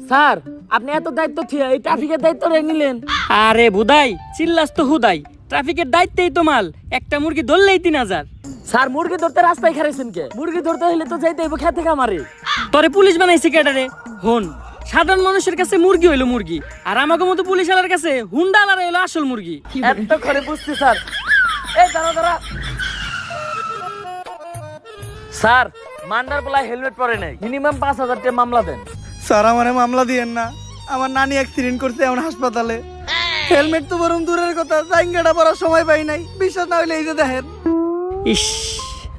Sir আপনি এত দায়িত্ব থিয়া এই ট্রাফিকের দায়িত্ব নিলেন? আরে বুদাই চিল্লাস তো হুদাই, ট্রাফিকের দায়িত্বেই তো মাল, একটা মুরগি ধরলেই 3000। স্যার মুরগি ধরতে রাস্তায় খারাইছেন কে? মুরগি ধরতে হলে তো যাইতে হইব খেতে খামারে। তোরে পুলিশ বানাইছে কেডারে? হন, সাধারণ মানুষের কাছে মুরগি হইলো মুরগি, আর আমাকে মতো পুলিশ আলার কাছে হুন্ডা আলার হইলো আসল মুরগি। এত করে বুঝছি স্যার। এই দাঁড়া দাঁড়া। স্যার মান্ডার বলা হেলমেট পরে নাই, মিনিমাম 5000 টাকা মামলা দেন। স্যার আমারে মামলা দিয়েন না, আমার নানি অ্যাক্সিডেন্ট করছে এখন হাসপাতালে। হেলমেট তো বরং দূরের কথা, জাইঙ্গাটা পরার সময় পাই নাই। বিশ্বাস না হইলে এই যে দেখেন। ইস,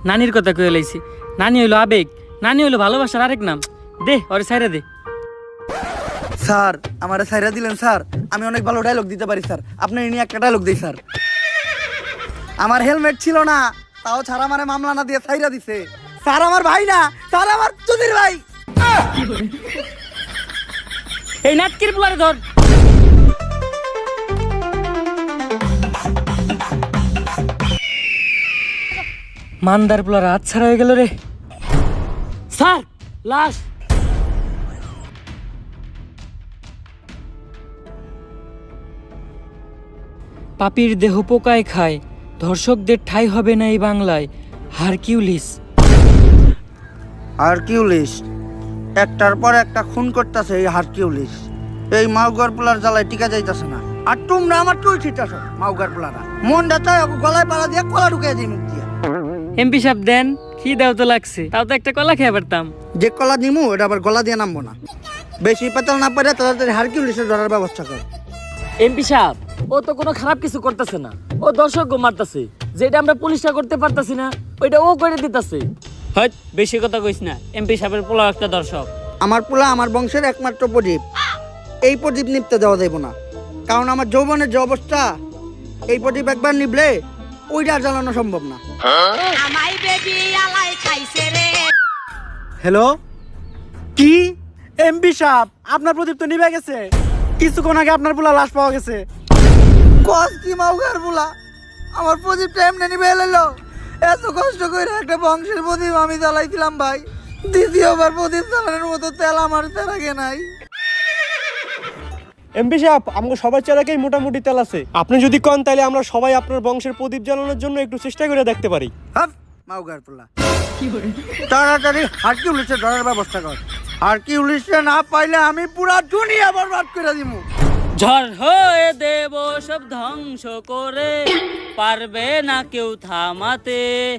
নানির কথা কয়ে লাইছি। নানি হইলো আবেগ, নানি হইলো ভালোবাসার আরেক নাম। দে ওরে ছাইরা দে। স্যার আমারে ছাইরা দিলেন স্যার, আমি অনেক ভালো ডায়লগ দিতে পারি স্যার, আপনি নিয়ে একটা ডায়লগ দিই স্যার। আমার হেলমেট ছিল না, তাও ছাড়া আমারে মামলা না দিয়ে ছাইরা দিছে। স্যার আমার ভাই না, স্যার আমার চুদির ভাই। এই নাটকির পোলারে ধর। মান্দার পোলার হাত ছাড়া হয়ে গেল রে। স্যার লাশ। পাপির দেহ পোকায় খায়, ধর্ষকদের ঠাঁই হবে না এই বাংলায়। হারকিউলিস। হারকিউলিস একটার পর একটা খুন করতেছে এই হারকিউলিস। এই মাউগার পোলার জ্বালায় টিকা যাইতেছে না। আর তোমরা আমার তুই ঠিকঠাক মাউগার পোলারা মনটা চায় গলায় পাড়া দিয়ে কলা ঢুকিয়ে দিই মুখ দিয়ে। এমপি সাহেব দেন, খিদাও তো লাগছে, তাও তো একটা কলা খেয়ে পারতাম। যে কলা নিমু এটা আবার গলা দিয়ে নামবো না। বেশি পাতাল না পারে তাড়াতাড়ি হারকিউলিসের ধরার ব্যবস্থা কর। এমপি সাহেব ও তো কোনো খারাপ কিছু করতেছে না, ও দর্শক মারতেছে। যেটা আমরা পুলিশটা করতে পারতাছি না ওইটা ও করে দিতেছে। হয়ত বেশি কথা কইস না, এমপি সাহেবের পোলা একটা দর্শক। আমার পোলা আমার বংশের একমাত্র প্রদীপ, এই প্রদীপ নিপতে দেওয়া যাইব না। কারণ আমার যৌবনের যে অবস্থা, এই প্রদীপ একবার নিবলে ওইটা আর জ্বালানো সম্ভব না। হ্যালো, কি এমপি সাহেব আপনার প্রদীপ তো নিভে গেছে, কিছুক্ষণ আগে আপনার পোলা লাশ পাওয়া গেছে। কস কি মাউগার পোলা, আমার প্রদীপটা এমনি নিভে এলো। এত কষ্ট করে একটা বংশের প্রদীপ আমি জ্বালাইছিলাম ভাই, দ্বিতীয়বার প্রদীপ জ্বালানোর মতো তেল আমার তেরাগে নাই। এমপি সাহেব আমাকে সবার চেরাকেই মোটামুটি তেল আছে, আপনি যদি কন তাহলে আমরা সবাই আপনার বংশের প্রদীপ জ্বালানোর জন্য একটু চেষ্টা করে দেখতে পারি। মাউগার পোলা তাড়াতাড়ি হারকিউলিসে ধরার ব্যবস্থা কর। হারকিউলিসে না পাইলে আমি পুরা দুনিয়া বরবাদ করে দিব। ঝড় হয়ে দেব সব ধ্বংস করে, পারবে না কেউ থামাতে।